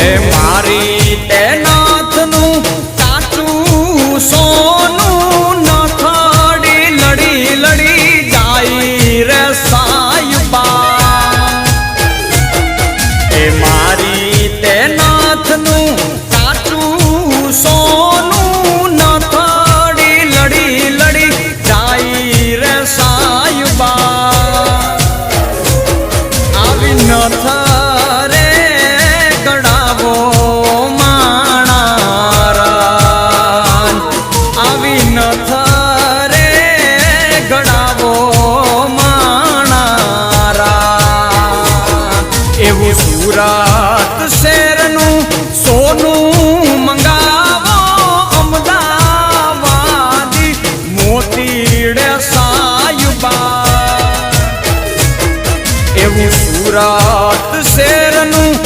એ મારી તે નાથનું કાચું સોનું નથડી લડી લડી જાય રે સાયુબા એ મારી તે નાથનું કાચું સોનું નથડી લડી લડી જાય રે સાયુબા આવી નથ સુરત શહેરનું સોનું મંગાવો અમદાવાદી મોતીડે સાયુબા એવું સુરત